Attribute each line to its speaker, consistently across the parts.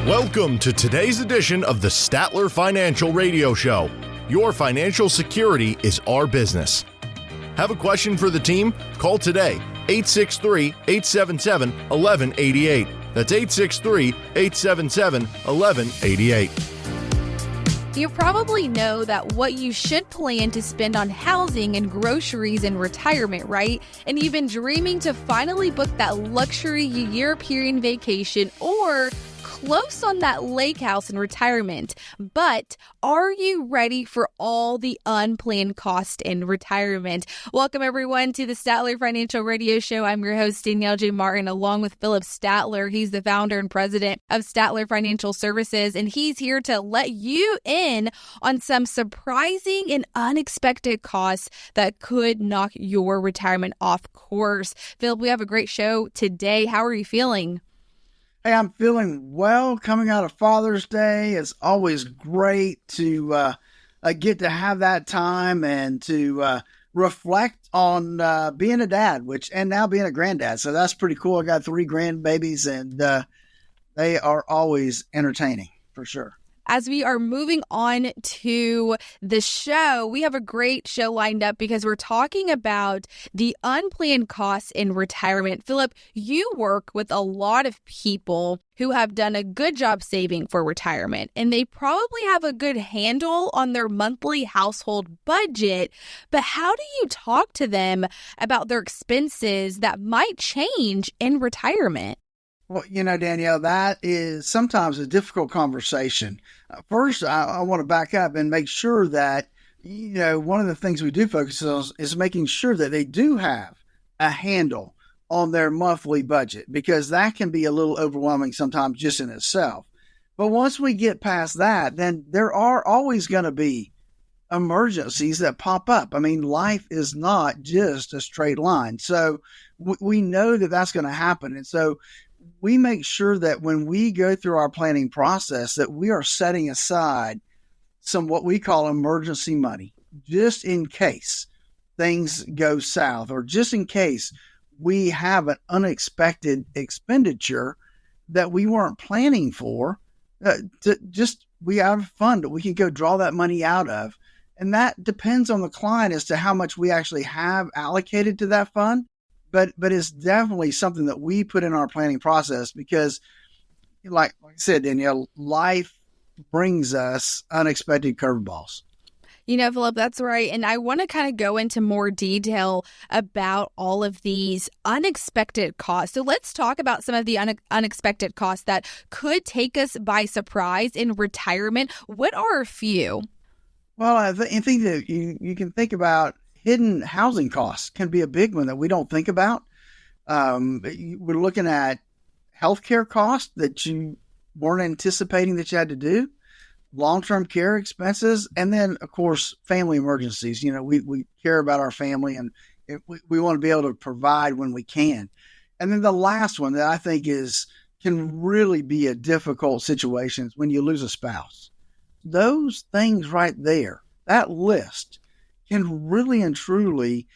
Speaker 1: Welcome to today's edition of the Statler Financial Radio Show. Your financial security is our business. Have a question for the team? Call today, 863-877-1188. That's 863-877-1188.
Speaker 2: You probably know that what you should plan to spend on housing and groceries in retirement, right? And you've been dreaming to finally book that luxury European vacation or close on that lake house in retirement. But are you ready for all the unplanned cost in retirement? Welcome, everyone, to the Statler Financial Radio Show. I'm your host, Danielle J. Martin, along with Philip Statler. He's the founder and president of Statler Financial Services, and he's here to let you in on some surprising and unexpected costs that could knock your retirement off course. Philip, we have a great show today. How are you feeling?
Speaker 3: Hey, I'm feeling well coming out of Father's Day. It's always great to get to have that time and to reflect on being a dad, and now being a granddad. So that's pretty cool. I got 3 grandbabies, and they are always entertaining for sure.
Speaker 2: As we are moving on to the show, we have a great show lined up because we're talking about the unplanned costs in retirement. Philip, you work with a lot of people who have done a good job saving for retirement, and they probably have a good handle on their monthly household budget. But how do you talk to them about their expenses that might change in retirement?
Speaker 3: Well, Danielle, that is sometimes a difficult conversation. First, I want to back up and make sure that, one of the things we do focus on is making sure that they do have a handle on their monthly budget, because that can be a little overwhelming sometimes just in itself. But once we get past that, then there are always going to be emergencies that pop up. I mean, life is not just a straight line. So we know that that's going to happen. And so we make sure that when we go through our planning process, that we are setting aside some what we call emergency money, just in case things go south, or just in case we have an unexpected expenditure that we weren't planning for. We have a fund that we can go draw that money out of. And that depends on the client as to how much we actually have allocated to that fund. But it's definitely something that we put in our planning process because, like I said, Danielle, life brings us unexpected curveballs.
Speaker 2: Philip, that's right. And I want to kind of go into more detail about all of these unexpected costs. So let's talk about some of the unexpected costs that could take us by surprise in retirement. What are a few?
Speaker 3: Well, I think that you can think about hidden housing costs can be a big one that we don't think about. We're looking at healthcare costs that you weren't anticipating that you had to do, long-term care expenses, and then, of course, family emergencies. We care about our family, and we want to be able to provide when we can. And then the last one that I think can really be a difficult situation is when you lose a spouse. Those things right there, that list, can really and truly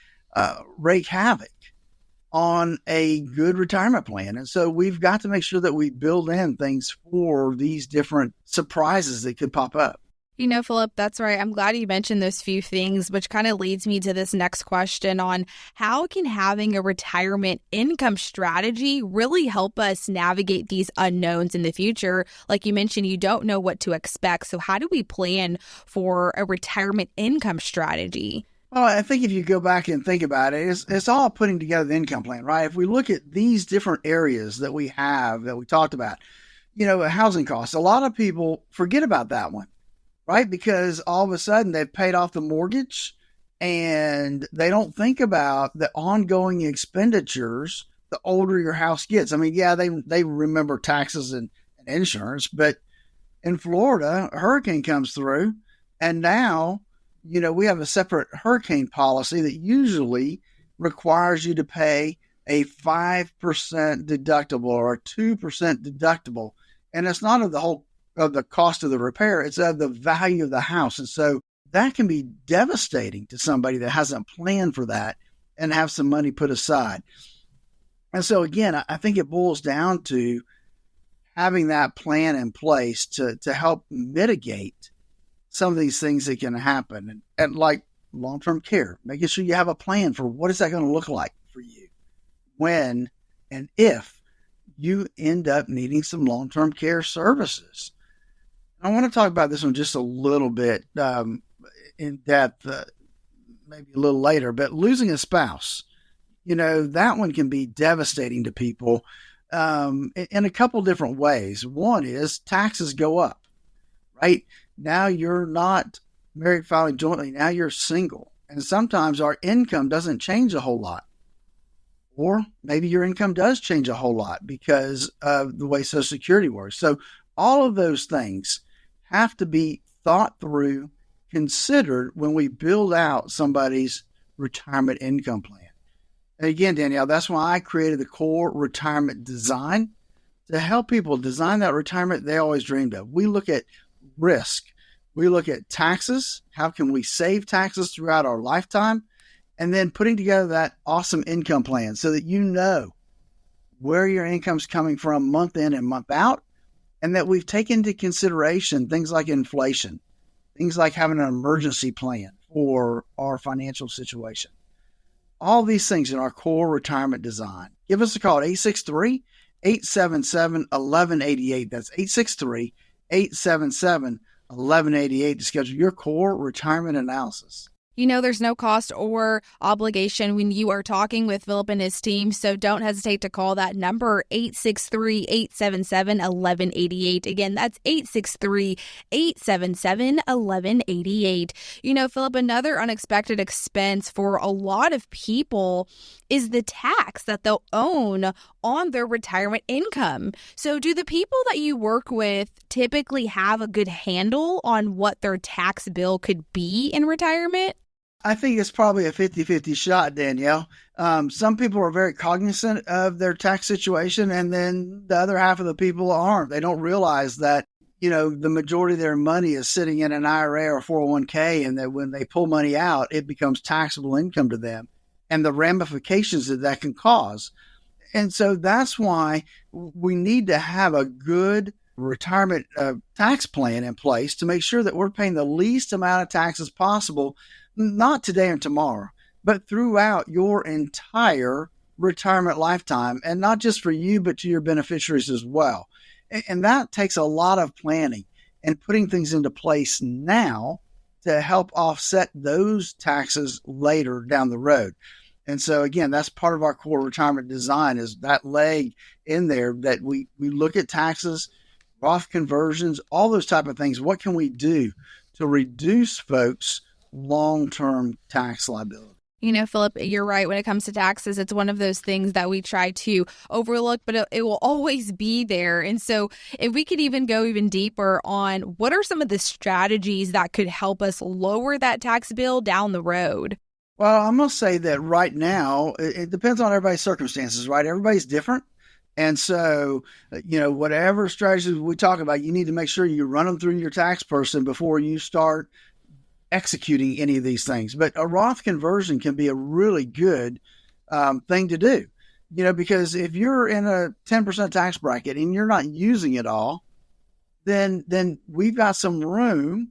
Speaker 3: wreak havoc on a good retirement plan. And so we've got to make sure that we build in things for these different surprises that could pop up.
Speaker 2: Philip, that's right. I'm glad you mentioned those few things, which kind of leads me to this next question on how can having a retirement income strategy really help us navigate these unknowns in the future? Like you mentioned, you don't know what to expect. So how do we plan for a retirement income strategy?
Speaker 3: Well, I think if you go back and think about it, it's all putting together the income plan, right? If we look at these different areas that we have, that we talked about, housing costs, a lot of people forget about that one. Right? Because all of a sudden they've paid off the mortgage and they don't think about the ongoing expenditures the older your house gets. I mean, yeah, they remember taxes and insurance, but in Florida, a hurricane comes through and now, we have a separate hurricane policy that usually requires you to pay a 5% deductible or a 2% deductible. And it's not of the cost of the repair, it's of the value of the house. And so that can be devastating to somebody that hasn't planned for that and have some money put aside. And so again, I think it boils down to having that plan in place to help mitigate some of these things that can happen. And like long-term care, making sure you have a plan for what is that going to look like for you when and if you end up needing some long-term care services. I want to talk about this one just a little bit in depth, maybe a little later, but losing a spouse, that one can be devastating to people in a couple different ways. One is taxes go up, right? Now you're not married filing jointly. Now you're single. And sometimes our income doesn't change a whole lot. Or maybe your income does change a whole lot because of the way Social Security works. So all of those things have to be thought through, considered when we build out somebody's retirement income plan. And again, Danielle, that's why I created the core retirement design to help people design that retirement they always dreamed of. We look at risk. We look at taxes. How can we save taxes throughout our lifetime? And then putting together that awesome income plan so that you know where your income's coming from month in and month out, and that we've taken into consideration things like inflation, things like having an emergency plan for our financial situation. All these things in our core retirement design. Give us a call at 863-877-1188. That's 863-877-1188 to schedule your core retirement analysis.
Speaker 2: There's no cost or obligation when you are talking with Philip and his team, so don't hesitate to call that number, 863-877-1188. Again, that's 863-877-1188. Philip, another unexpected expense for a lot of people is the tax that they'll own on their retirement income. So do the people that you work with typically have a good handle on what their tax bill could be in retirement?
Speaker 3: I think it's probably a 50-50 shot, Danielle. Some people are very cognizant of their tax situation, and then the other half of the people aren't. They don't realize that, the majority of their money is sitting in an IRA or 401k, and that when they pull money out, it becomes taxable income to them, and the ramifications that can cause. And so that's why we need to have a good retirement tax plan in place to make sure that we're paying the least amount of taxes possible, not today and tomorrow, but throughout your entire retirement lifetime, and not just for you, but to your beneficiaries as well. And that takes a lot of planning and putting things into place now to help offset those taxes later down the road. And so, again, that's part of our core retirement design, is that leg in there that we look at taxes, Roth conversions, all those type of things. What can we do to reduce folks' long-term tax liability?
Speaker 2: Philip, you're right. When it comes to taxes, it's one of those things that we try to overlook, but it will always be there. And so if we could even go even deeper on what are some of the strategies that could help us lower that tax bill down the road?
Speaker 3: Well, I'm going to say that right now, it depends on everybody's circumstances, right? Everybody's different. And so, whatever strategies we talk about, you need to make sure you run them through your tax person before you start executing any of these things. But a Roth conversion can be a really good thing to do, because if you're in a 10% tax bracket and you're not using it all, then we've got some room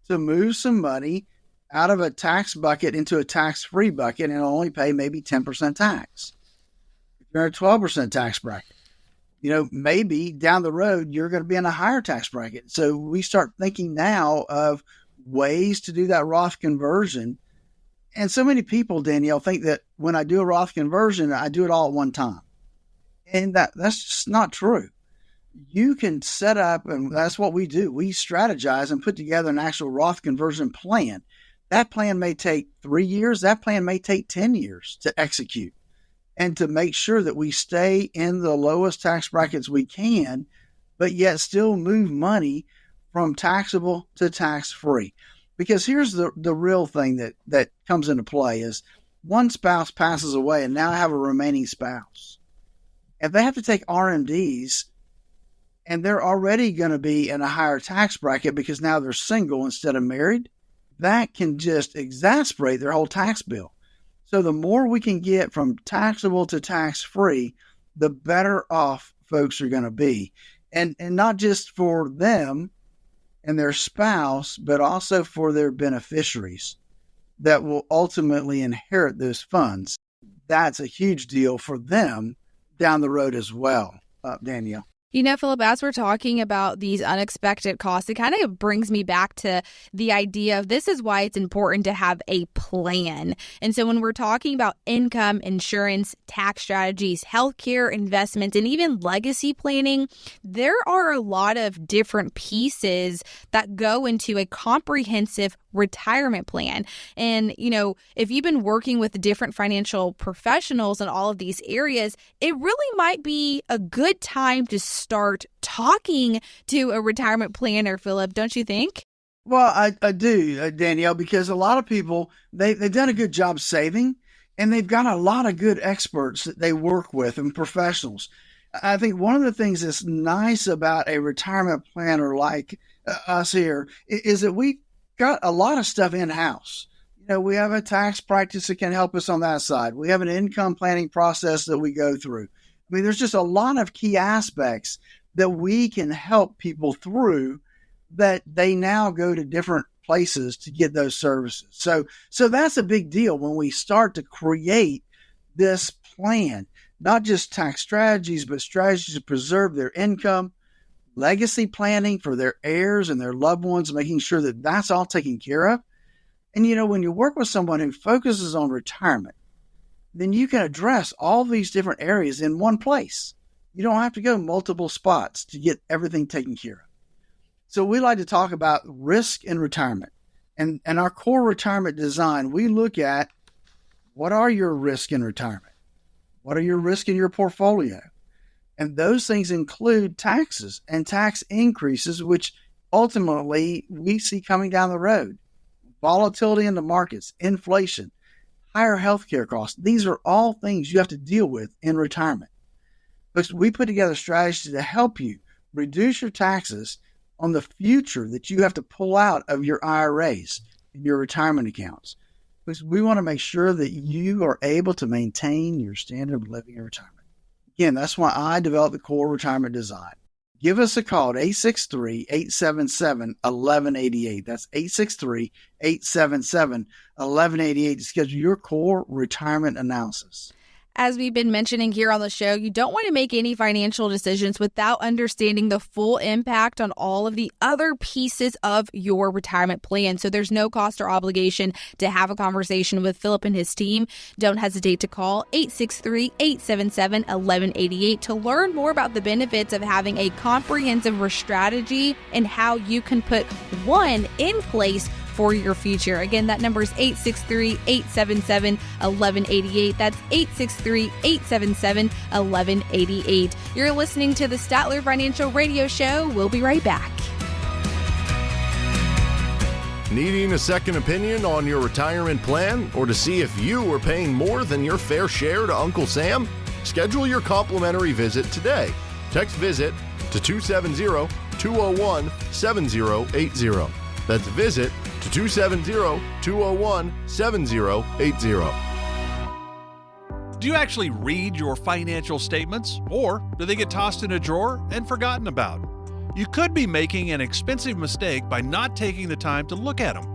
Speaker 3: to move some money out of a tax bucket into a tax-free bucket and only pay maybe 10% tax. If you're in a 12% tax bracket, maybe down the road, you're going to be in a higher tax bracket. So we start thinking now of ways to do that Roth conversion. And so many people, Danielle, think that when I do a Roth conversion, I do it all at one time. And that's just not true. You can set up, and that's what we do. We strategize and put together an actual Roth conversion plan. That plan may take 3 years. That plan may take 10 years to execute, and to make sure that we stay in the lowest tax brackets we can, but yet still move money from taxable to tax-free. Because here's the real thing that comes into play is one spouse passes away and now I have a remaining spouse. If they have to take RMDs and they're already going to be in a higher tax bracket because now they're single instead of married, that can just exacerbate their whole tax bill. So the more we can get from taxable to tax-free, the better off folks are going to be. and not just for them and their spouse, but also for their beneficiaries that will ultimately inherit those funds. That's a huge deal for them down the road as well, Danielle.
Speaker 2: You know, Philip, as we're talking about these unexpected costs, it kind of brings me back to the idea of this is why it's important to have a plan. And so when we're talking about income, insurance, tax strategies, healthcare, investments, and even legacy planning, there are a lot of different pieces that go into a comprehensive retirement plan. And, you know, if you've been working with different financial professionals in all of these areas, it really might be a good time to start talking to a retirement planner, Philip, don't you think?
Speaker 3: Well, I do, Danielle, because a lot of people, they've done a good job saving, and they've got a lot of good experts that they work with and professionals. I think one of the things that's nice about a retirement planner like us here is that we got a lot of stuff in-house. You know, we have a tax practice that can help us on that side. We have an income planning process that we go through. I mean, there's just a lot of key aspects that we can help people through that they now go to different places to get those services. So that's a big deal when we start to create this plan, not just tax strategies, but strategies to preserve their income, legacy planning for their heirs and their loved ones, making sure that that's all taken care of. And, you know, when you work with someone who focuses on retirement, then you can address all these different areas in one place. You don't have to go multiple spots to get everything taken care of. So we like to talk about risk in retirement. And our core retirement design, we look at what are your risks in retirement? What are your risks in your portfolio? And those things include taxes and tax increases, which ultimately we see coming down the road. Volatility in the markets, inflation, higher healthcare costs. These are all things you have to deal with in retirement. But we put together strategies to help you reduce your taxes on the future that you have to pull out of your IRAs and your retirement accounts. Because we want to make sure that you are able to maintain your standard of living in retirement. Again, that's why I developed the core retirement design. Give us a call at 863-877-1188. That's 863-877-1188 to schedule your core retirement analysis.
Speaker 2: As we've been mentioning here on the show, you don't want to make any financial decisions without understanding the full impact on all of the other pieces of your retirement plan. So there's no cost or obligation to have a conversation with Philip and his team. Don't hesitate to call 863-877-1188 to learn more about the benefits of having a comprehensive strategy and how you can put one in place for your future. Again, that number is 863-877-1188. That's 863-877-1188. You're listening to the Statler Financial Radio Show. We'll be right back.
Speaker 1: Needing a second opinion on your retirement plan or to see if you are paying more than your fair share to Uncle Sam? Schedule your complimentary visit today. Text VISIT to 270-201-7080. That's VISIT to 270-201-7080.
Speaker 4: Do you actually read your financial statements, or do they get tossed in a drawer and forgotten about? You could be making an expensive mistake by not taking the time to look at them.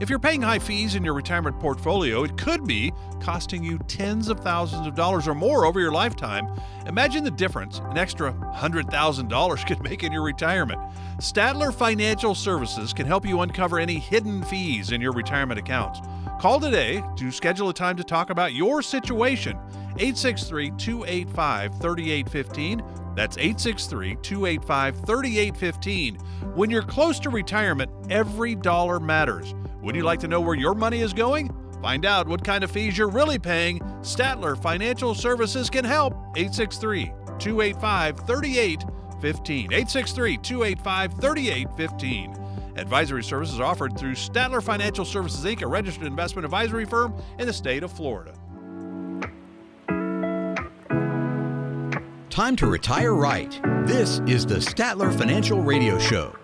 Speaker 4: If you're paying high fees in your retirement portfolio, it could be costing you tens of thousands of dollars or more over your lifetime. Imagine the difference an extra $100,000 could make in your retirement. Statler Financial Services can help you uncover any hidden fees in your retirement accounts. Call today to schedule a time to talk about your situation. 863-285-3815. That's 863-285-3815. When you're close to retirement, every dollar matters. Would you like to know where your money is going? Find out what kind of fees you're really paying. Statler Financial Services can help. 863-285-3815. 863-285-3815. Advisory services offered through Statler Financial Services, Inc., a registered investment advisory firm in the state of Florida.
Speaker 5: Time to retire right. This is the Statler Financial Radio Show.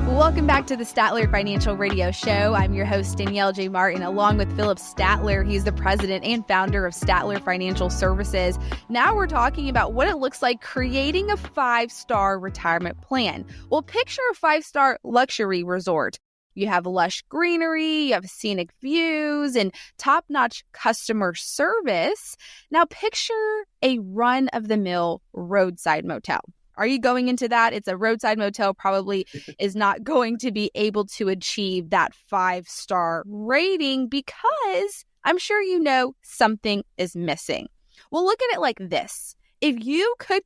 Speaker 2: Welcome back to the Statler Financial Radio Show. I'm your host, Danielle J. Martin, along with Philip Statler. He's the president and founder of Statler Financial Services. Now we're talking about what it looks like creating a 5-star retirement plan. Well, picture a 5-star luxury resort. You have lush greenery, you have scenic views, and top-notch customer service. Now picture a run-of-the-mill roadside motel. Are you going into that? It's a roadside motel, probably is not going to be able to achieve that 5-star rating because I'm sure you know something is missing. Well, look at it like this. If you could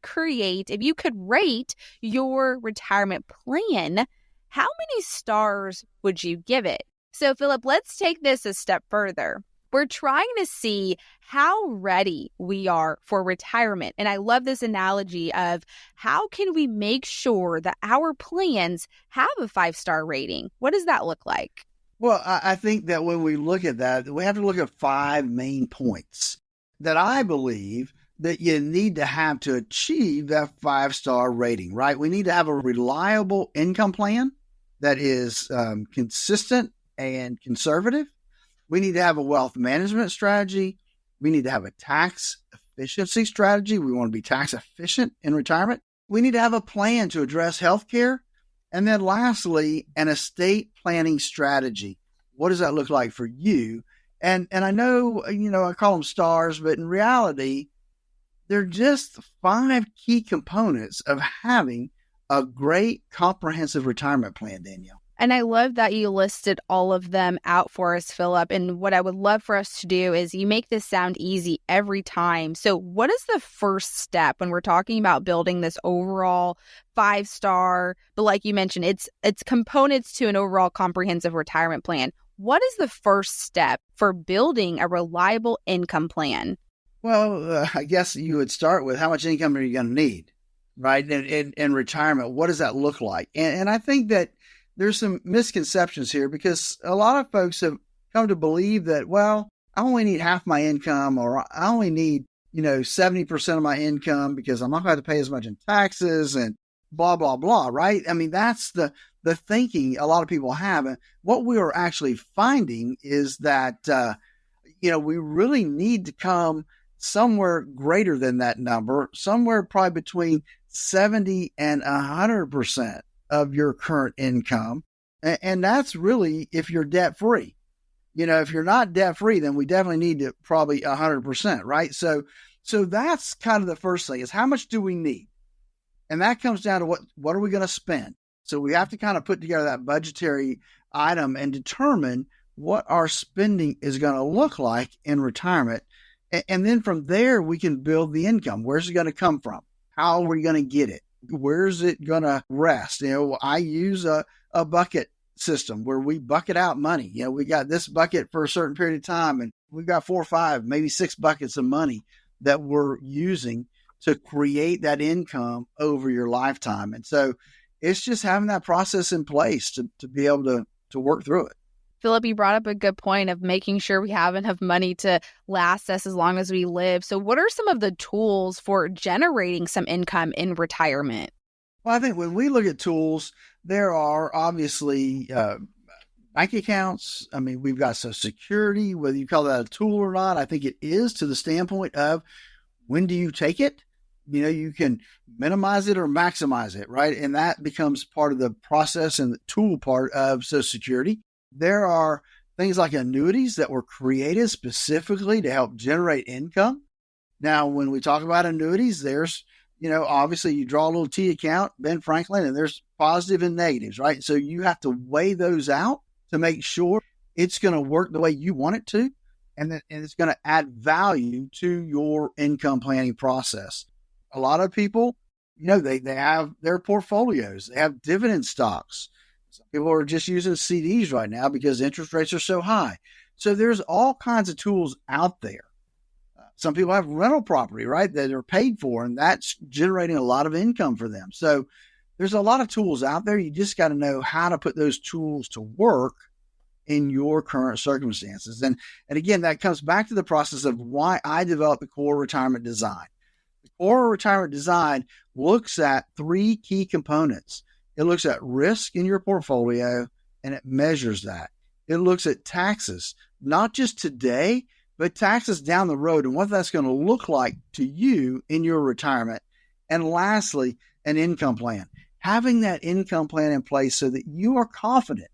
Speaker 2: rate your retirement plan, how many stars would you give it? So, Philip, let's take this a step further. We're trying to see how ready we are for retirement. And I love this analogy of how can we make sure that our plans have a 5-star rating? What does that look like?
Speaker 3: Well, I think that when we look at that, we have to look at 5 main points that I believe that you need to have to achieve that 5-star rating, right? We need to have a reliable income plan that is consistent and conservative. We need to have a wealth management strategy. We need to have a tax efficiency strategy. We want to be tax efficient in retirement. We need to have a plan to address healthcare. And then lastly, an estate planning strategy. What does that look like for you? And I know, I call them stars, but in reality, they're just 5 key components of having a great comprehensive retirement plan, Danielle.
Speaker 2: And I love that you listed all of them out for us, Philip. And what I would love for us to do is you make this sound easy every time. So what is the first step when we're talking about building this overall 5-star, but like you mentioned, it's components to an overall comprehensive retirement plan. What is the first step for building a reliable income plan?
Speaker 3: Well, I guess you would start with how much income are you going to need, right? In retirement, what does that look like? And I think that there's some misconceptions here because a lot of folks have come to believe that, well, I only need half my income, or I only need, 70% of my income because I'm not going to pay as much in taxes and blah, blah, blah, right? I mean, that's the thinking a lot of people have. And what we are actually finding is that, we really need to come somewhere greater than that number, somewhere probably between 70 and 100% of your current income. And that's really if you're debt free. If you're not debt free, then we definitely need to probably 100%, right? So that's kind of the first thing is how much do we need? And that comes down to what are we going to spend? So we have to kind of put together that budgetary item and determine what our spending is going to look like in retirement. And then from there, we can build the income. Where's it going to come from? How are we going to get it? Where's it going to rest? I use a bucket system where we bucket out money. We got this bucket for a certain period of time, and we've got 4 or 5, maybe 6 buckets of money that we're using to create that income over your lifetime. And so it's just having that process in place to be able to work through it.
Speaker 2: Philip, you brought up a good point of making sure we have enough money to last us as long as we live. So what are some of the tools for generating some income in retirement?
Speaker 3: Well, I think when we look at tools, there are obviously bank accounts. I mean, we've got Social Security, whether you call that a tool or not. I think it is to the standpoint of when do you take it? You can minimize it or maximize it, right? And that becomes part of the process and the tool part of Social Security. There are things like annuities that were created specifically to help generate income. Now, when we talk about annuities, there's, obviously you draw a little T account, Ben Franklin, and there's positive and negatives, right? So you have to weigh those out to make sure it's going to work the way you want it to, and it's going to add value to your income planning process. A lot of people, they have their portfolios. They have dividend stocks. Some people are just using CDs right now because interest rates are so high. So there's all kinds of tools out there. Some people have rental property, right, that are paid for, and that's generating a lot of income for them. So there's a lot of tools out there. You just got to know how to put those tools to work in your current circumstances. And again, that comes back to the process of why I developed the Core Retirement Design. The Core Retirement Design looks at 3 key components. It looks at risk in your portfolio and it measures that. It looks at taxes, not just today, but taxes down the road and what that's going to look like to you in your retirement. And lastly, an income plan. Having that income plan in place so that you are confident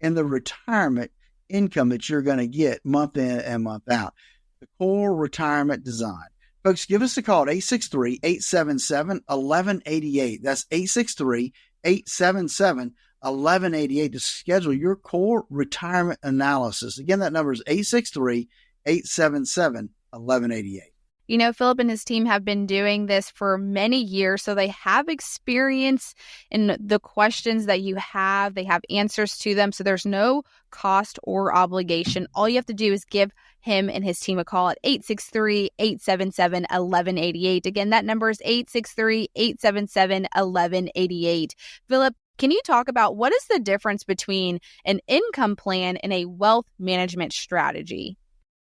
Speaker 3: in the retirement income that you're going to get month in and month out. The core retirement design. Folks, give us a call at 863-877-1188. That's 863-877-1188 to schedule your core retirement analysis. Again, that number is 863-877-1188.
Speaker 2: You know, Philip and his team have been doing this for many years, so they have experience in the questions that you have. They have answers to them, so there's no cost or obligation. All you have to do is give him and his team a call at 863-877-1188. Again, that number is 863-877-1188. Philip, can you talk about what is the difference between an income plan and a wealth management strategy?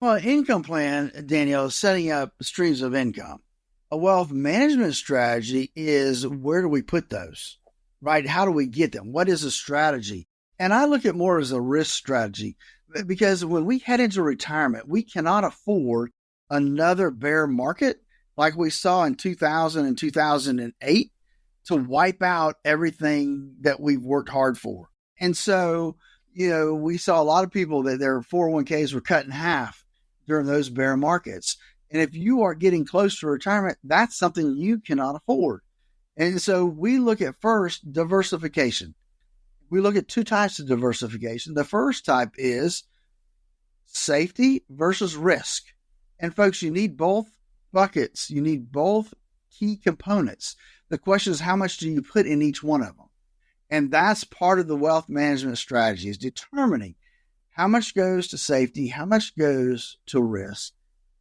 Speaker 3: Well, an income plan, Danielle, is setting up streams of income. A wealth management strategy is where do we put those, right? How do we get them? What is a strategy? And I look at more as a risk strategy because when we head into retirement, we cannot afford another bear market like we saw in 2000 and 2008 to wipe out everything that we've worked hard for. And so, we saw a lot of people that their 401ks were cut in half during those bear markets. And if you are getting close to retirement, that's something you cannot afford. And so we look at first diversification. We look at two types of diversification. The first type is safety versus risk. And folks, you need both buckets. You need both key components. The question is, how much do you put in each one of them? And that's part of the wealth management strategy, is determining how much goes to safety, how much goes to risk.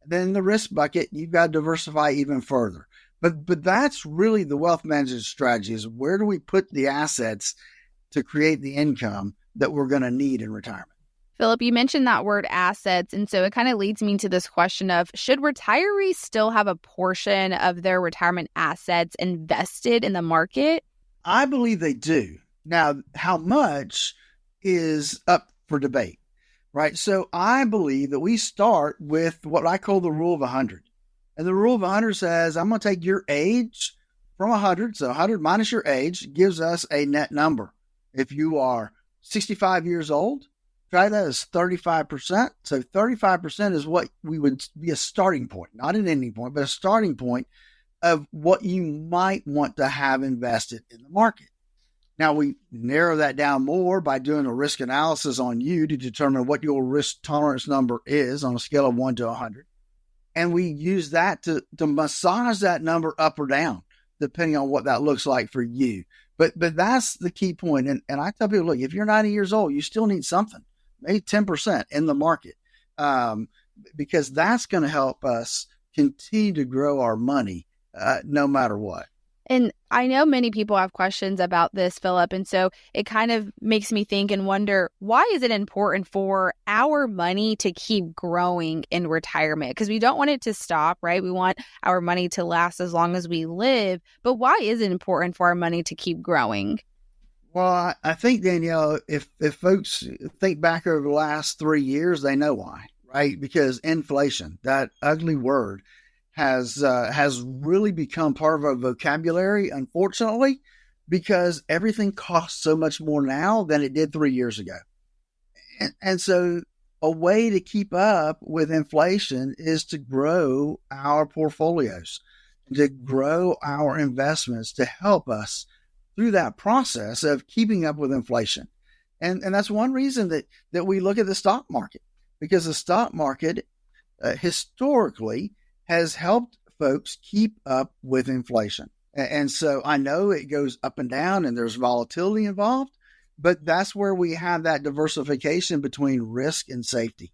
Speaker 3: And then in the risk bucket, you've got to diversify even further. But that's really the wealth management strategy, is where do we put the assets to create the income that we're going to need in retirement?
Speaker 2: Philip, you mentioned that word assets, and so it kind of leads me to this question of, should retirees still have a portion of their retirement assets invested in the market?
Speaker 3: I believe they do. Now, how much is up for debate, right? So I believe that we start with what I call the rule of 100. And the rule of 100 says, I'm going to take your age from 100. So 100 minus your age gives us a net number. If you are 65 years old, try that as 35%. So 35% is what we would be a starting point, not an ending point, but a starting point of what you might want to have invested in the market. Now, we narrow that down more by doing a risk analysis on you to determine what your risk tolerance number is on a scale of 1 to 100. And we use that to massage that number up or down, depending on what that looks like for you. But that's the key point. And I tell people, look, if you're 90 years old, you still need something, maybe 10% in the market, because that's going to help us continue to grow our money no matter what.
Speaker 2: And I know many people have questions about this, Philip, and so it kind of makes me think and wonder, why is it important for our money to keep growing in retirement? Because we don't want it to stop, right? We want our money to last as long as we live, but why is it important for our money to keep growing?
Speaker 3: Well, I think, Danielle, if folks think back over the last 3 years, they know why, right? Because inflation, that ugly word, has really become part of our vocabulary, unfortunately, because everything costs so much more now than it did 3 years ago. And so a way to keep up with inflation is to grow our portfolios, to grow our investments to help us through that process of keeping up with inflation. And that's one reason that we look at the stock market, because the stock market historically has helped folks keep up with inflation. And so I know it goes up and down and there's volatility involved, but that's where we have that diversification between risk and safety.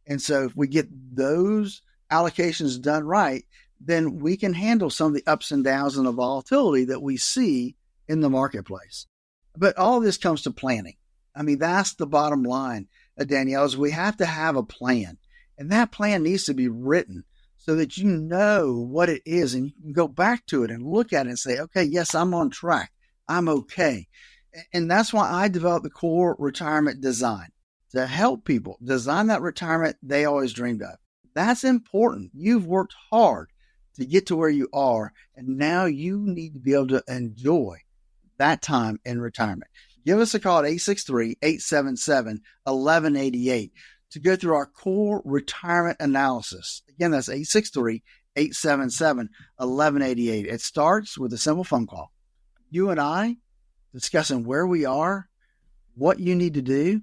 Speaker 3: And so if we get those allocations done right, then we can handle some of the ups and downs and the volatility that we see in the marketplace. But all this comes to planning. I mean, that's the bottom line, Danielle, is we have to have a plan. And that plan needs to be written so that you know what it is and you can go back to it and look at it and say, okay, yes, I'm on track. I'm okay. And that's why I developed the core retirement design to help people design that retirement they always dreamed of. That's important. You've worked hard to get to where you are, and now you need to be able to enjoy that time in retirement. Give us a call at 863-877-1188 to go through our core retirement analysis. Again, that's 863-877-1188. It starts with a simple phone call. You and I discussing where we are, what you need to do,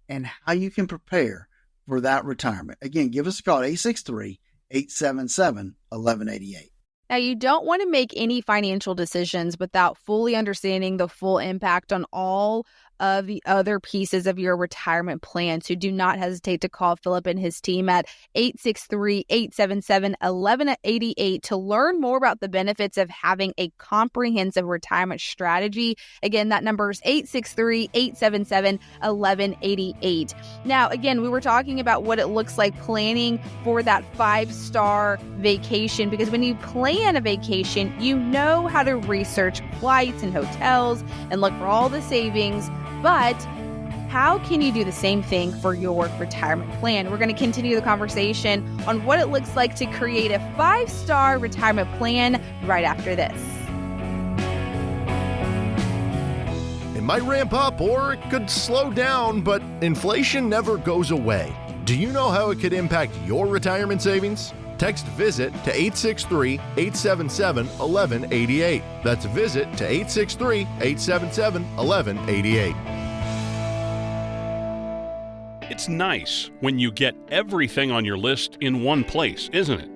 Speaker 3: and how you can prepare for that retirement. Again, give us a call at 863-877-1188.
Speaker 2: Now, you don't want to make any financial decisions without fully understanding the full impact on all of the other pieces of your retirement plan. So do not hesitate to call Philip and his team at 863-877-1188 to learn more about the benefits of having a comprehensive retirement strategy. Again, that number is 863-877-1188. Now, again, we were talking about what it looks like planning for that 5-star vacation, because when you plan a vacation, you know how to research flights and hotels and look for all the savings. But how can you do the same thing for your retirement plan? We're going to continue the conversation on what it looks like to create a 5-star retirement plan right after this.
Speaker 1: It might ramp up or it could slow down, but inflation never goes away. Do you know how it could impact your retirement savings? Text VISIT to 863-877-1188. That's VISIT to 863-877-1188.
Speaker 5: It's nice when you get everything on your list in one place, isn't it?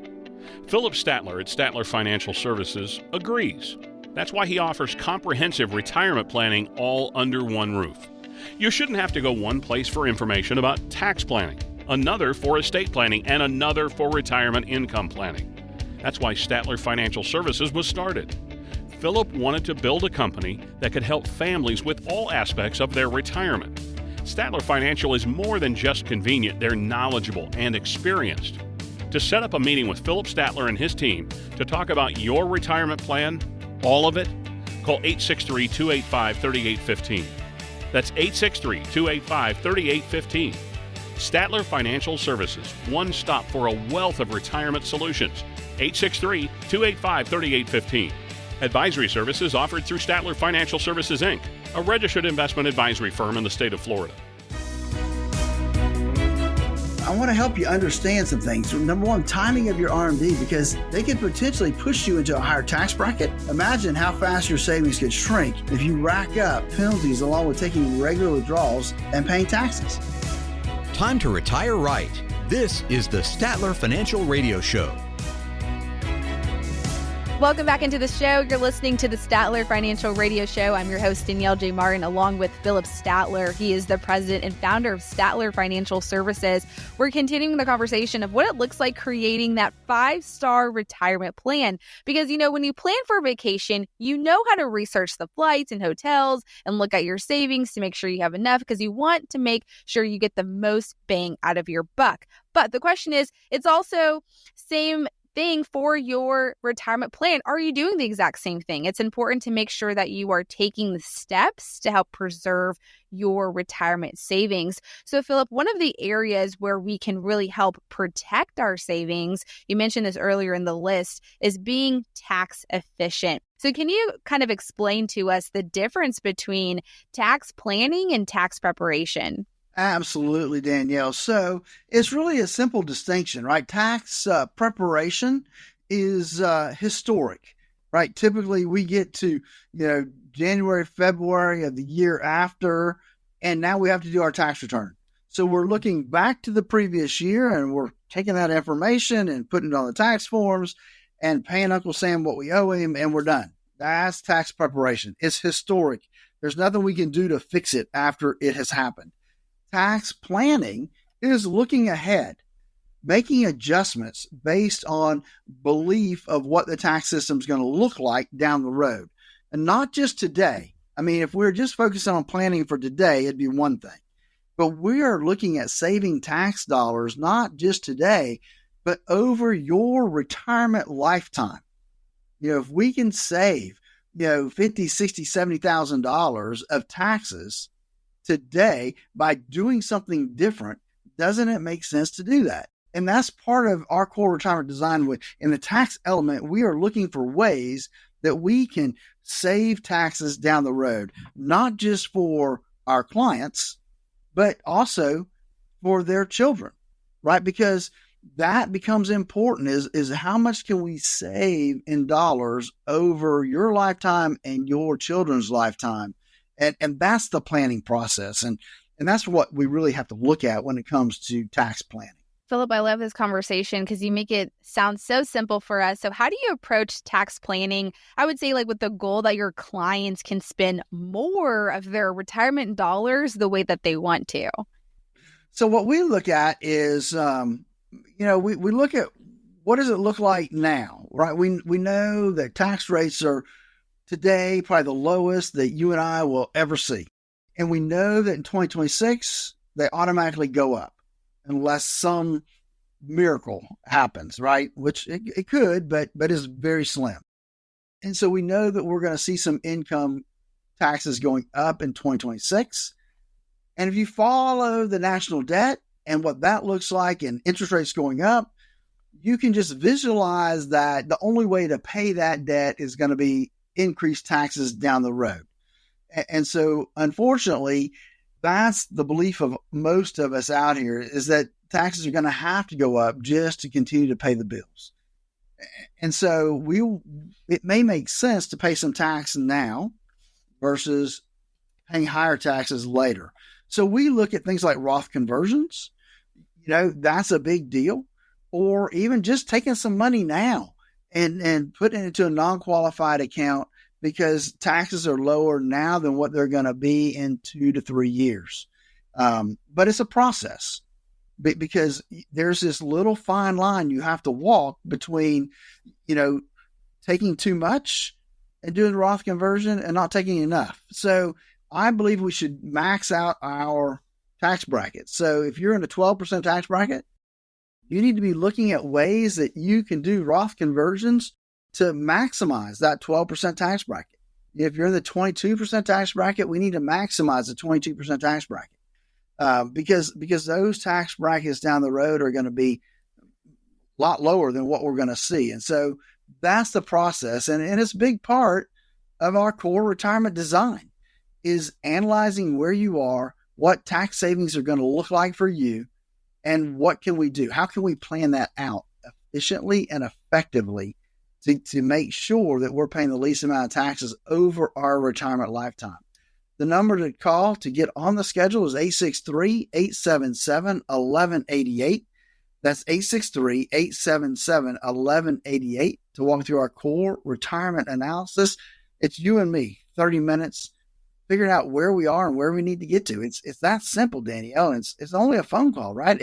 Speaker 5: Philip Statler at Statler Financial Services agrees. That's why he offers comprehensive retirement planning all under one roof. You shouldn't have to go one place for information about tax planning, another for estate planning, and another for retirement income planning. That's why Statler Financial Services was started. Philip wanted to build a company that could help families with all aspects of their retirement. Statler Financial is more than just convenient, they're knowledgeable and experienced. To set up a meeting with Philip Statler and his team to talk about your retirement plan, all of it, call 863-285-3815. That's 863-285-3815. Statler Financial Services, one stop for a wealth of retirement solutions. 863-285-3815. Advisory services offered through Statler Financial Services, Inc., a registered investment advisory firm in the state of Florida.
Speaker 3: I want to help you understand some things. Number one, timing of your RMD, because they could potentially push you into a higher tax bracket. Imagine how fast your savings could shrink if you rack up penalties along with taking regular withdrawals and paying taxes.
Speaker 6: Time to retire right. This is the Statler Financial Radio Show.
Speaker 2: Welcome back into the show. You're listening to the Statler Financial Radio Show. I'm your host, Danielle J. Martin, along with Philip Statler. He is the president and founder of Statler Financial Services. We're continuing the conversation of what it looks like creating that 5-star retirement plan. Because, you know, when you plan for a vacation, you know how to research the flights and hotels and look at your savings to make sure you have enough, because you want to make sure you get the most bang out of your buck. But the question is, it's also same thing for your retirement plan. Are you doing the exact same thing? It's important to make sure that you are taking the steps to help preserve your retirement savings. So, Philip, one of the areas where we can really help protect our savings, you mentioned this earlier in the list, is being tax efficient. So can you kind of explain to us the difference between tax planning and tax preparation?
Speaker 3: Absolutely, Danielle. So it's really a simple distinction, right? Tax preparation is historic, right? Typically we get to, January, February of the year after, and now we have to do our tax return. So we're looking back to the previous year and we're taking that information and putting it on the tax forms and paying Uncle Sam what we owe him, and we're done. That's tax preparation. It's historic. There's nothing we can do to fix it after it has happened. Tax planning is looking ahead, making adjustments based on belief of what the tax system is going to look like down the road, and not just today. I mean, if we're just focusing on planning for today, it'd be one thing. But we are looking at saving tax dollars, not just today, but over your retirement lifetime. If we can save $50,000, $60,000, $70,000 of taxes today by doing something different, doesn't it make sense to do that? And that's part of our core retirement design. In the tax element, we are looking for ways that we can save taxes down the road, not just for our clients, but also for their children, right? Because that becomes important is how much can we save in dollars over your lifetime and your children's lifetime. And that's the planning process. And that's what we really have to look at when it comes to tax planning.
Speaker 2: Philip, I love this conversation because you make it sound so simple for us. So how do you approach tax planning? I would say with the goal that your clients can spend more of their retirement dollars the way that they want to.
Speaker 3: So what we look at is, we look at what does it look like now, right? We know that tax rates are today probably the lowest that you and I will ever see. And we know that in 2026, they automatically go up unless some miracle happens, right? Which it could, but is very slim. And so we know that we're going to see some income taxes going up in 2026. And if you follow the national debt and what that looks like and interest rates going up, you can just visualize that the only way to pay that debt is going to be increased taxes down the road. And so, unfortunately, that's the belief of most of us out here, is that taxes are going to have to go up just to continue to pay the bills. And so it may make sense to pay some tax now versus paying higher taxes later. So we look at things like Roth conversions. That's a big deal. Or even just taking some money now and putting it into a non-qualified account, because taxes are lower now than what they're going to be in 2 to 3 years. But it's a process, because there's this little fine line you have to walk between, taking too much and doing the Roth conversion and not taking enough. So I believe we should max out our tax bracket. So if you're in a 12% tax bracket, you need to be looking at ways that you can do Roth conversions to maximize that 12% tax bracket. If you're in the 22% tax bracket, we need to maximize the 22% tax bracket, because those tax brackets down the road are going to be a lot lower than what we're going to see. And so that's the process. And it's a big part of our core retirement design, is analyzing where you are, what tax savings are going to look like for you, and what can we do? How can we plan that out efficiently and effectively to make sure that we're paying the least amount of taxes over our retirement lifetime? The number to call to get on the schedule is 863-877-1188. That's 863-877-1188 to walk through our core retirement analysis. It's you and me, 30 minutes, figuring out where we are and where we need to get to. It's that simple, Danielle. It's only a phone call, right?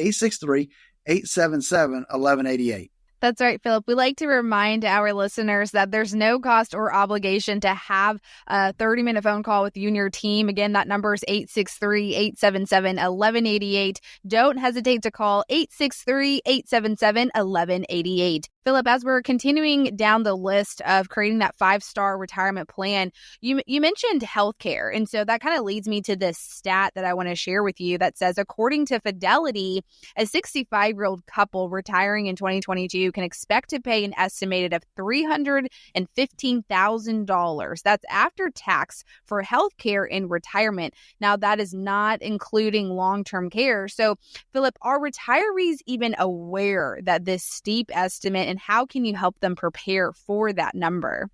Speaker 3: 863-877-1188.
Speaker 2: That's right, Philip. We like to remind our listeners that there's no cost or obligation to have a 30-minute phone call with you and your team. Again, that number is 863-877-1188. Don't hesitate to call 863-877-1188. Philip, as we're continuing down the list of creating that 5-star retirement plan, you mentioned healthcare. And so that kind of leads me to this stat that I want to share with you that says, according to Fidelity, a 65-year-old couple retiring in 2022 can expect to pay an estimated of $315,000. That's after tax for healthcare in retirement. Now, that is not including long-term care. So, Philip, are retirees even aware that this steep estimate, and how can you help them prepare for that number?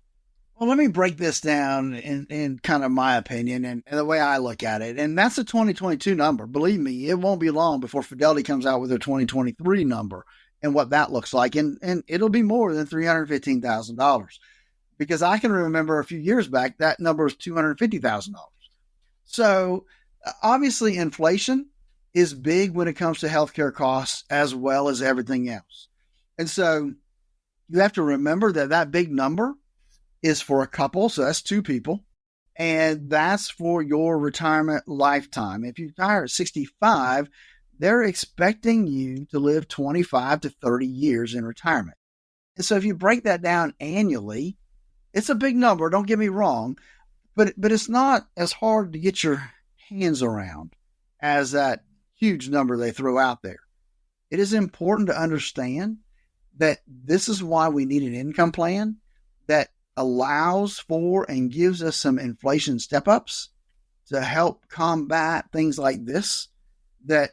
Speaker 3: Well, let me break this down in kind of my opinion and the way I look at it. And that's a 2022 number. Believe me, it won't be long before Fidelity comes out with their 2023 number and what that looks like. And it'll be more than $315,000, because I can remember a few years back, that number was $250,000. So obviously inflation is big when it comes to healthcare costs as well as everything else. And so you have to remember that big number is for a couple. So that's 2 people. And that's for your retirement lifetime. If you retire at 65, they're expecting you to live 25 to 30 years in retirement. And so if you break that down annually, It's a big number, don't get me wrong, but it's not as hard to get your hands around as that huge number they throw out there. It is important to understand that this is why we need an income plan that allows for and gives us some inflation step-ups to help combat things like this that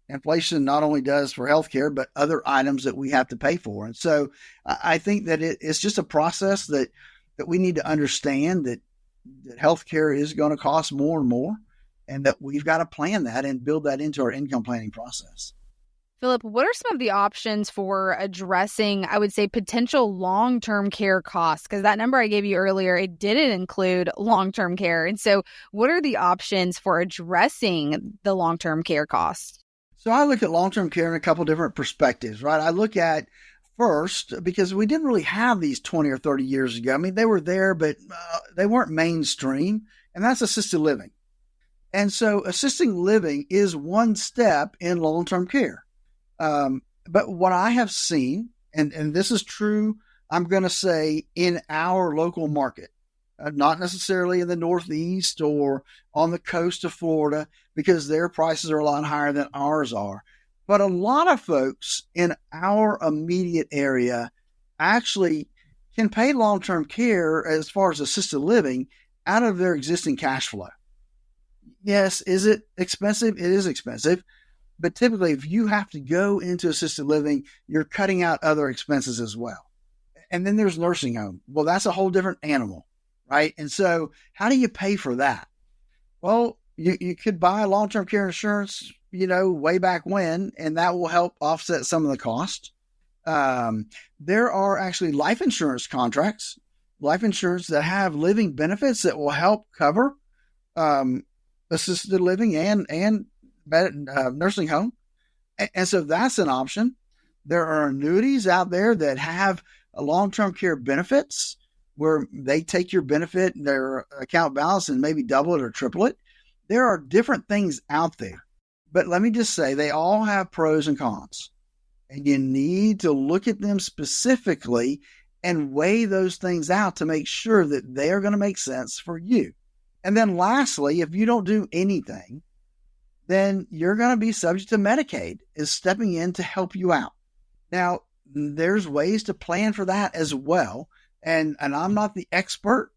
Speaker 3: inflation not only does for healthcare, but other items that we have to pay for. And so I think that it's just a process that we need to understand that healthcare is going to cost more and more, and that we've got to plan that and build that into our income planning process.
Speaker 2: Philip, what are some of the options for addressing, I would say, potential long-term care costs? Because that number I gave you earlier, it didn't include long-term care. And so what are the options for addressing the long-term care costs?
Speaker 3: So I look at long-term care in a couple different perspectives, right? I look at first, because we didn't really have these 20 or 30 years ago. I mean, they were there, but they weren't mainstream, and that's assisted living. And so assisted living is one step in long-term care. But what I have seen, and this is true, I'm going to say in our local market, not necessarily in the Northeast or on the coast of Florida, because their prices are a lot higher than ours are. But a lot of folks in our immediate area actually can pay long-term care as far as assisted living out of their existing cash flow. Yes, is it expensive? It is expensive. But typically, if you have to go into assisted living, you're cutting out other expenses as well. And then there's nursing home. Well, that's a whole different animal, right? And so how do you pay for that? Well, you could buy long-term care insurance, way back when, and that will help offset some of the cost. There are actually life insurance contracts, life insurance that have living benefits that will help cover assisted living and nursing home. And so that's an option. There are annuities out there that have long-term care benefits where they take your benefit, their account balance, and maybe double it or triple it. There are different things out there, but let me just say they all have pros and cons, and you need to look at them specifically and weigh those things out to make sure that they are going to make sense for you. And then lastly, if you don't do anything, then you're going to be subject to Medicaid is stepping in to help you out. Now, there's ways to plan for that as well. And I'm not the expert,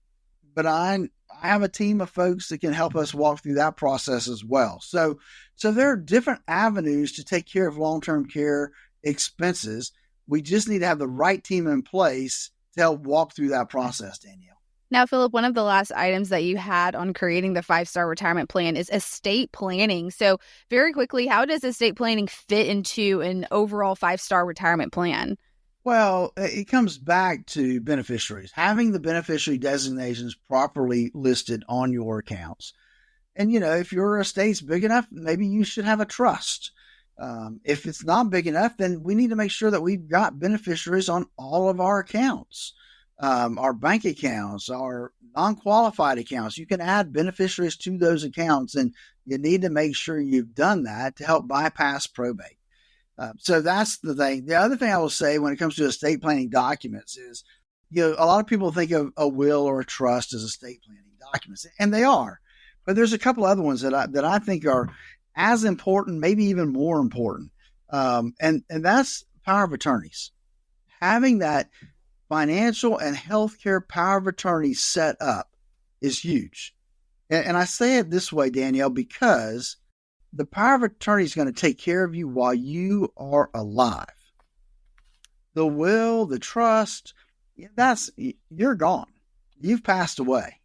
Speaker 3: but I have a team of folks that can help us walk through that process as well. So there are different avenues to take care of long-term care expenses. We just need to have the right team in place to help walk through that process, Danielle.
Speaker 2: Now, Philip, one of the last items that you had on creating the 5-star retirement plan is estate planning. So very quickly, how does estate planning fit into an overall 5-star retirement plan?
Speaker 3: Well, it comes back to beneficiaries, having the beneficiary designations properly listed on your accounts. And, if your estate's big enough, maybe you should have a trust. If it's not big enough, then we need to make sure that we've got beneficiaries on all of our accounts. Our bank accounts, our non-qualified accounts. You can add beneficiaries to those accounts, and you need to make sure you've done that to help bypass probate. So that's the thing. The other thing I will say when it comes to estate planning documents is, a lot of people think of a will or a trust as estate planning documents, and they are. But there's a couple other ones that I think are as important, maybe even more important, and that's power of attorneys. Having that financial and healthcare power of attorney set up is huge. And I say it this way, Danielle, because the power of attorney is going to take care of you while you are alive. The will, the trust, you're gone. You've passed away.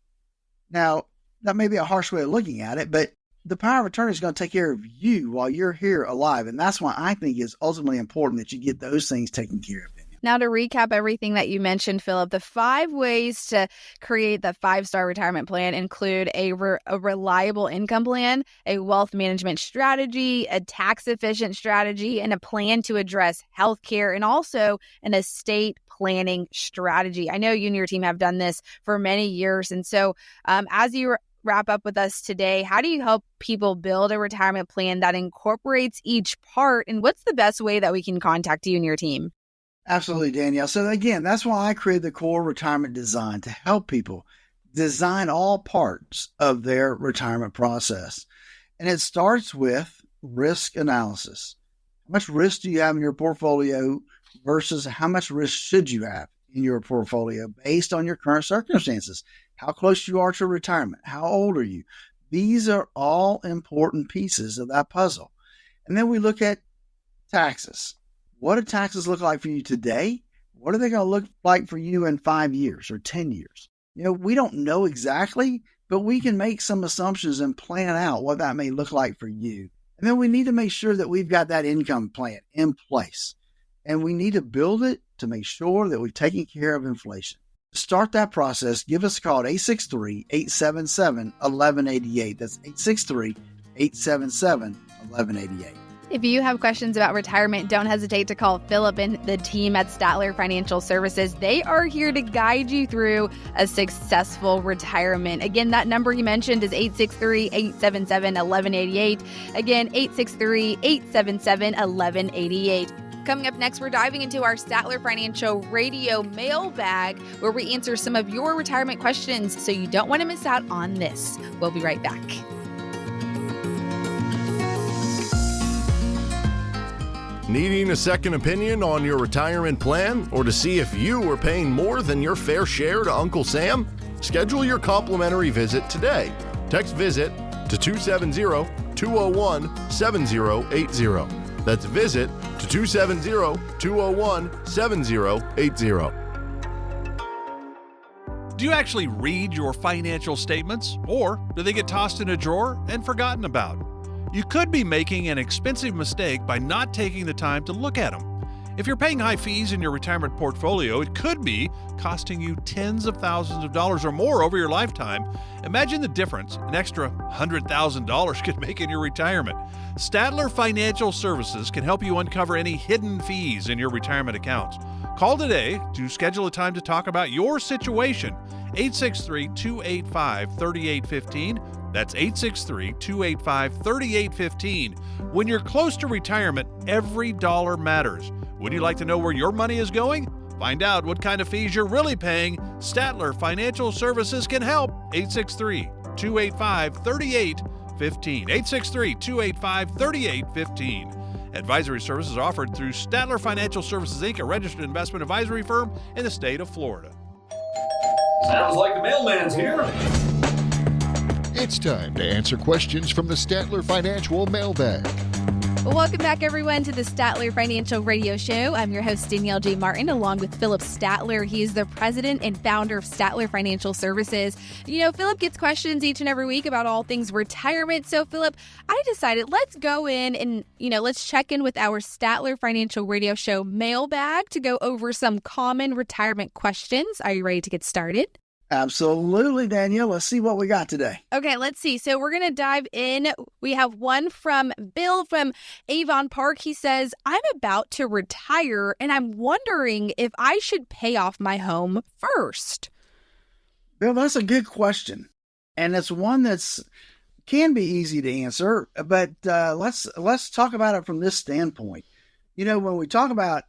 Speaker 3: Now, that may be a harsh way of looking at it, but the power of attorney is going to take care of you while you're here alive. And that's why I think it's ultimately important that you get those things taken care of.
Speaker 2: Now, to recap everything that you mentioned, Philip, the 5 ways to create the 5-star retirement plan include a reliable income plan, a wealth management strategy, a tax-efficient strategy, and a plan to address healthcare, and also an estate planning strategy. I know you and your team have done this for many years. And so as you wrap up with us today, how do you help people build a retirement plan that incorporates each part? And what's the best way that we can contact you and your team?
Speaker 3: Absolutely, Danielle. So again, that's why I created the core retirement design to help people design all parts of their retirement process. And it starts with risk analysis. How much risk do you have in your portfolio versus how much risk should you have in your portfolio based on your current circumstances? How close you are to retirement? How old are you? These are all important pieces of that puzzle. And then we look at taxes. What do taxes look like for you today? What are they going to look like for you in 5 years or 10 years? We don't know exactly, but we can make some assumptions and plan out what that may look like for you. And then we need to make sure that we've got that income plan in place. And we need to build it to make sure that we've taken care of inflation. To start that process, give us a call at 863-877-1188. That's 863-877-1188.
Speaker 2: If you have questions about retirement, don't hesitate to call Philip and the team at Statler Financial Services. They are here to guide you through a successful retirement. Again, that number he mentioned is 863-877-1188. Again, 863-877-1188. Coming up next, we're diving into our Statler Financial Radio Mailbag, where we answer some of your retirement questions, so you don't want to miss out on this. We'll be right back.
Speaker 1: Needing a second opinion on your retirement plan or to see if you are paying more than your fair share to Uncle Sam? Schedule your complimentary visit today. Text VISIT to 270-201-7080. That's VISIT to 270-201-7080.
Speaker 4: Do you actually read your financial statements, or do they get tossed in a drawer and forgotten about? You could be making an expensive mistake by not taking the time to look at them. If you're paying high fees in your retirement portfolio, it could be costing you tens of thousands of dollars or more over your lifetime. Imagine the difference an extra $100,000 could make in your retirement. Statler Financial Services can help you uncover any hidden fees in your retirement accounts. Call today to schedule a time to talk about your situation. 863-285-3815. That's 863-285-3815. When you're close to retirement, every dollar matters. Would you like to know where your money is going? Find out what kind of fees you're really paying. Statler Financial Services can help. 863-285-3815. 863-285-3815. Advisory services offered through Statler Financial Services, Inc., a registered investment advisory firm in the state of Florida.
Speaker 7: Sounds like the mailman's here.
Speaker 8: It's time to answer questions from the Statler Financial Mailbag.
Speaker 2: Welcome back, everyone, to the Statler Financial Radio Show. I'm your host, Danielle J. Martin, along with Philip Statler. He is the president and founder of Statler Financial Services. Philip gets questions each and every week about all things retirement. So, Philip, I decided let's go in and, let's check in with our Statler Financial Radio Show mailbag to go over some common retirement questions. Are you ready to get started?
Speaker 3: Absolutely, Danielle. Let's see what we got today.
Speaker 2: Okay, let's see. So we're going to dive in. We have one from Bill from Avon Park. He says, I'm about to retire and I'm wondering if I should pay off my home first.
Speaker 3: Bill, that's a good question. And it's one that's can be easy to answer, but let's talk about it from this standpoint. When we talk about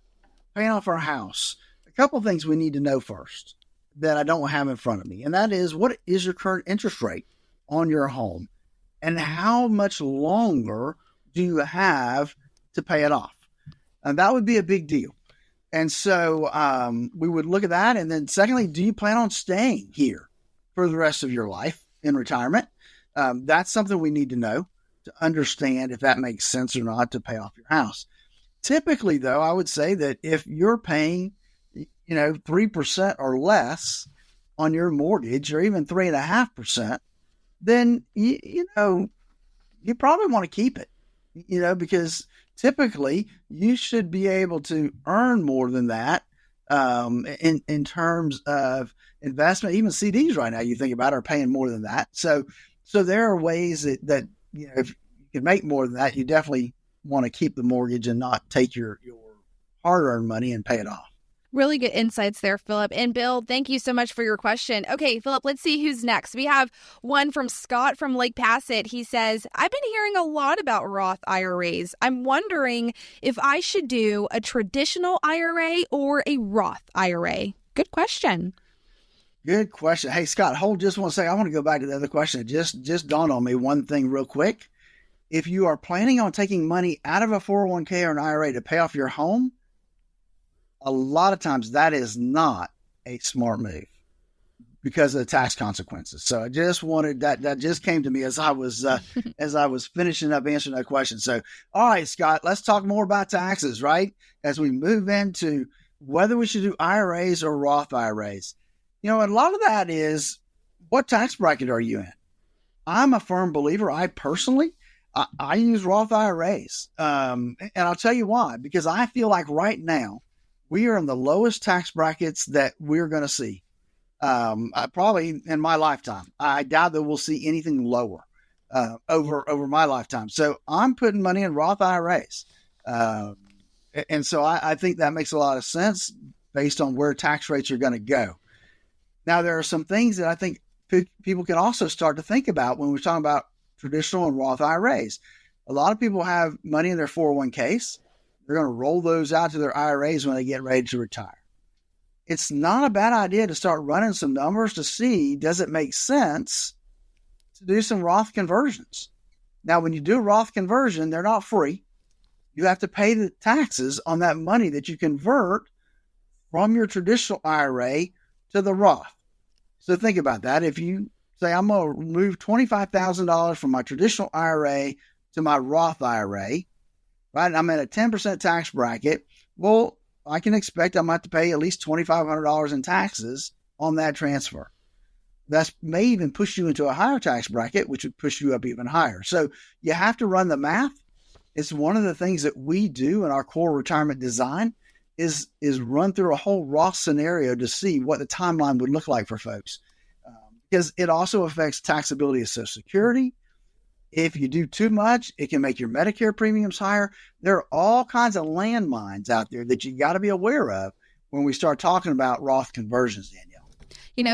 Speaker 3: paying off our house, a couple of things we need to know first that I don't have in front of me. And that is, what is your current interest rate on your home? And how much longer do you have to pay it off? And that would be a big deal. And so we would look at that. And then secondly, do you plan on staying here for the rest of your life in retirement? That's something we need to know to understand if that makes sense or not to pay off your house. Typically, though, I would say that if you're paying 3% or less on your mortgage, or even 3.5%, then you probably want to keep it, because typically you should be able to earn more than that in terms of investment. Even CDs right now, you think about, are paying more than that. So there are ways that if you can make more than that, you definitely want to keep the mortgage and not take your hard-earned money and pay it off.
Speaker 2: Really good insights there, Philip. And Bill, thank you so much for your question. Okay, Philip, let's see who's next. We have one from Scott from Lake Passett. He says, I've been hearing a lot about Roth IRAs. I'm wondering if I should do a traditional IRA or a Roth IRA. Good question.
Speaker 3: Good question. Hey, Scott, hold just one second. I want to go back to the other question. It just dawned on me one thing real quick. If you are planning on taking money out of a 401k or an IRA to pay off your home, a lot of times that is not a smart move because of the tax consequences. So I just wanted that just came to me as I was finishing up answering that question. So, all right, Scott, let's talk more about taxes, right? As we move into whether we should do IRAs or Roth IRAs. A lot of that is, what tax bracket are you in? I'm a firm believer. I personally use Roth IRAs. And I'll tell you why, because I feel like right now, we are in the lowest tax brackets that we're going to see, probably in my lifetime. I doubt that we'll see anything lower over my lifetime. So I'm putting money in Roth IRAs. And so I think that makes a lot of sense based on where tax rates are going to go. Now, there are some things that I think people can also start to think about when we're talking about traditional and Roth IRAs. A lot of people have money in their 401ks. They're going to roll those out to their IRAs when they get ready to retire. It's not a bad idea to start running some numbers to see, does it make sense to do some Roth conversions? Now, when you do a Roth conversion, they're not free. You have to pay the taxes on that money that you convert from your traditional IRA to the Roth. So think about that. If you say, I'm going to move $25,000 from my traditional IRA to my Roth IRA, right? I'm at a 10% tax bracket. Well, I can expect I'm going to have to pay at least $2,500 in taxes on that transfer. That may even push you into a higher tax bracket, which would push you up even higher. So you have to run the math. It's one of the things that we do in our core retirement design is run through a whole Roth scenario to see what the timeline would look like for folks. Because it also affects taxability of Social Security. If you do too much, it can make your Medicare premiums higher. There are all kinds of landmines out there that you got to be aware of when we start talking about Roth conversions, Danielle.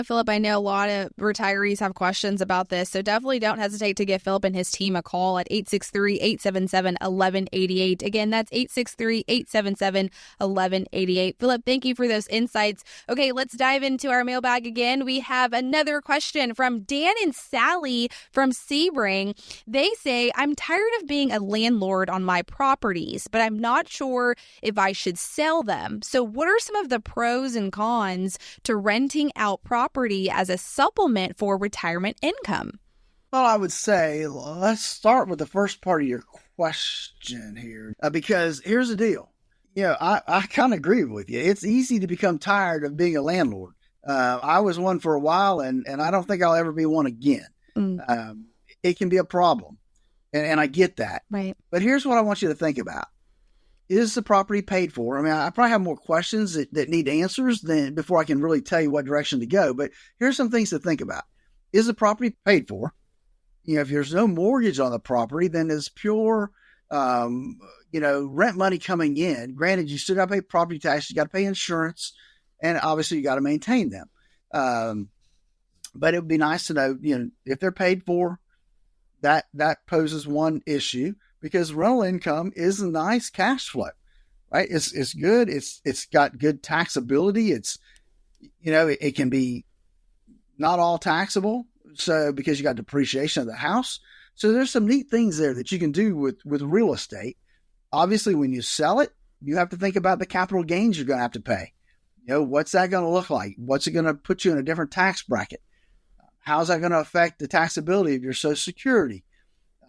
Speaker 2: Philip, I know a lot of retirees have questions about this, so definitely don't hesitate to give Philip and his team a call at 863-877-1188. Again, that's 863-877-1188. Philip, thank you for those insights. Okay, let's dive into our mailbag again. We have another question from Dan and Sally from Sebring. They say, I'm tired of being a landlord on my properties, but I'm not sure if I should sell them. So what are some of the pros and cons to renting out property as a supplement for retirement income?
Speaker 3: Well, I would say let's start with the first part of your question here, because here's the deal. I kind of agree with you. It's easy to become tired of being a landlord. I was one for a while, and I don't think I'll ever be one again. It can be a problem, and I get that.
Speaker 2: Right.
Speaker 3: But here's what I want you to think about. Is the property paid for? I mean, I probably have more questions that need answers than before I can really tell you what direction to go. But here's some things to think about. Is the property paid for? If there's no mortgage on the property, then it's pure, rent money coming in. Granted, you still got to pay property taxes, you got to pay insurance, and obviously you got to maintain them. But it would be nice to know, if they're paid for, that poses one issue. Because rental income is a nice cash flow, right? It's good. It's got good taxability. It's, it can be not all taxable. So because you got depreciation of the house. So there's some neat things there that you can do with real estate. Obviously, when you sell it, you have to think about the capital gains you're going to have to pay. What's that going to look like? What's it going to put you in a different tax bracket? How's that going to affect the taxability of your Social Security?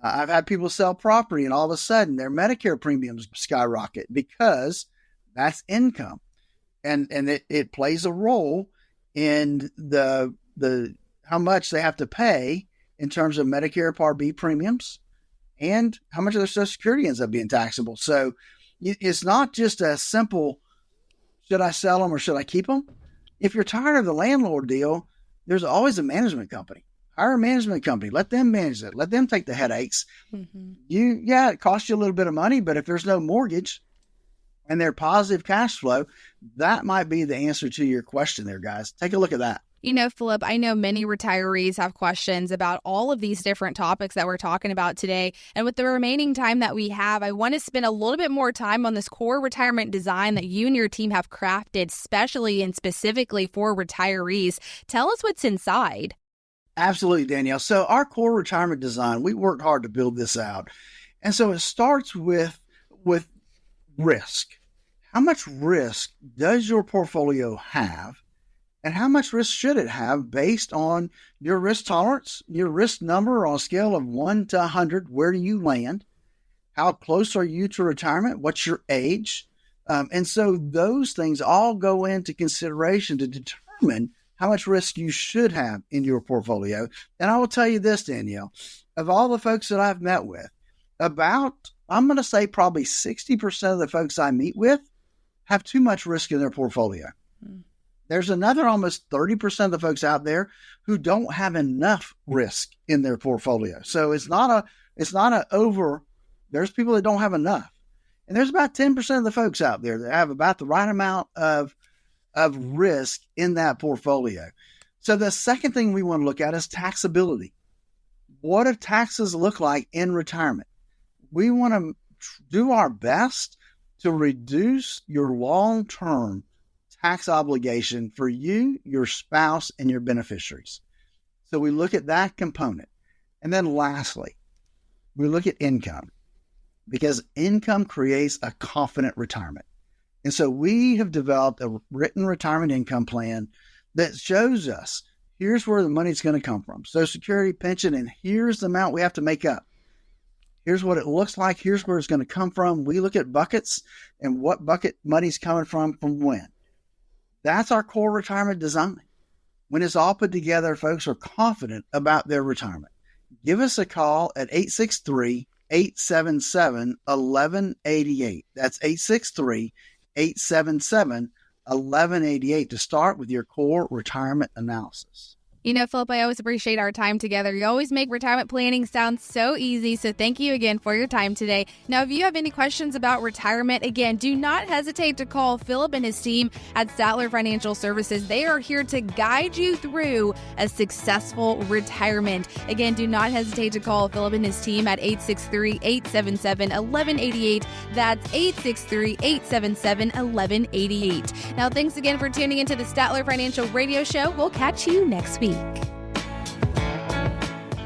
Speaker 3: I've had people sell property and all of a sudden their Medicare premiums skyrocket because that's income. And it plays a role in the how much they have to pay in terms of Medicare Part B premiums and how much of their Social Security ends up being taxable. So it's not just a simple, should I sell them or should I keep them? If you're tired of the landlord deal, there's always a management company. Hire a management company. Let them manage it. Let them take the headaches. Mm-hmm. It costs you a little bit of money, but if there's no mortgage, and their positive cash flow, that might be the answer to your question there, guys. Take a look at that.
Speaker 2: You know, Philip, I know many retirees have questions about all of these different topics that we're talking about today. And with the remaining time that we have, I want to spend a little bit more time on this core retirement design that you and your team have crafted, specially and specifically for retirees. Tell us what's inside.
Speaker 3: Absolutely, Danielle. So our core retirement design, we worked hard to build this out. And so it starts with risk. How much risk does your portfolio have? And how much risk should it have based on your risk tolerance, your risk number on a scale of 1 to 100? Where do you land? How close are you to retirement? What's your age? And so those things all go into consideration to determine how much risk you should have in your portfolio. And I will tell you this, Danielle, of all the folks that I've met with, I'm going to say probably 60% of the folks I meet with have too much risk in their portfolio. There's another almost 30% of the folks out there who don't have enough risk in their portfolio. So it's not there's people that don't have enough. And there's about 10% of the folks out there that have about the right amount of risk in that portfolio. So the second thing we want to look at is taxability. What do taxes look like in retirement? We want to do our best to reduce your long-term tax obligation for you, your spouse, and your beneficiaries. So we look at that component. And then lastly, we look at income, because income creates a confident retirement. And so we have developed a written retirement income plan that shows us here's where the money's going to come from. Social Security, pension, and here's the amount we have to make up. Here's what it looks like. Here's where it's going to come from. We look at buckets and what bucket money's coming from when. That's our core retirement design. When it's all put together, folks are confident about their retirement. Give us a call at 863-877-1188. That's 863-877-1188 to start with your core retirement analysis.
Speaker 2: You know, Philip, I always appreciate our time together. You always make retirement planning sound so easy, so thank you again for your time today. Now, if you have any questions about retirement, again, do not hesitate to call Philip and his team at Statler Financial Services. They are here to guide you through a successful retirement. Again, do not hesitate to call Philip and his team at 863-877-1188. That's 863-877-1188. Now, thanks again for tuning into the Statler Financial Radio Show. We'll catch you next week.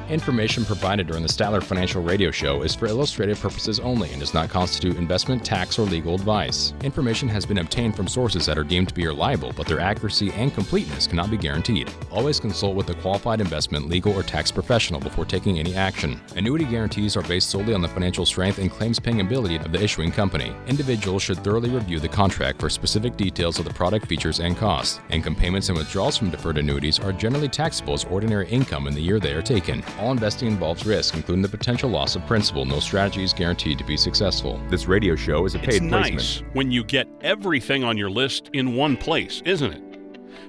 Speaker 9: Information provided during the Statler Financial Radio Show is for illustrative purposes only and does not constitute investment, tax, or legal advice. Information has been obtained from sources that are deemed to be reliable, but their accuracy and completeness cannot be guaranteed. Always consult with a qualified investment, legal, or tax professional before taking any action. Annuity guarantees are based solely on the financial strength and claims-paying ability of the issuing company. Individuals should thoroughly review the contract for specific details of the product features and costs. Income payments and withdrawals from deferred annuities are generally taxable as ordinary income in the year they are taken. All investing involves risk, including the potential loss of principal. No strategy is guaranteed to be successful.
Speaker 10: This radio show is a paid placement.
Speaker 5: It's nice when you get everything on your list in one place, isn't it?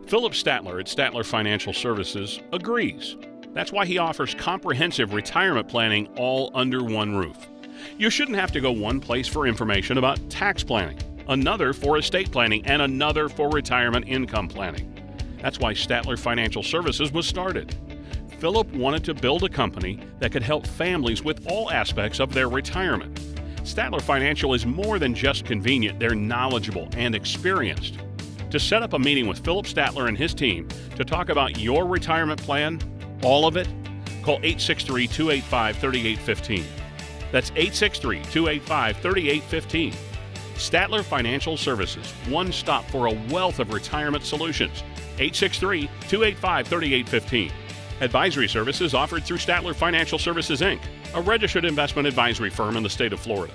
Speaker 5: Philip Statler at Statler Financial Services agrees. That's why he offers comprehensive retirement planning all under one roof. You shouldn't have to go one place for information about tax planning, another for estate planning, and another for retirement income planning. That's why Statler Financial Services was started. Philip wanted to build a company that could help families with all aspects of their retirement. Statler Financial is more than just convenient, they're knowledgeable and experienced. To set up a meeting with Philip Statler and his team to talk about your retirement plan, all of it, call 863-285-3815. That's 863-285-3815. Statler Financial Services, one stop for a wealth of retirement solutions. 863-285-3815. Advisory services offered through Statler Financial Services, Inc., a registered investment advisory firm in the state of Florida.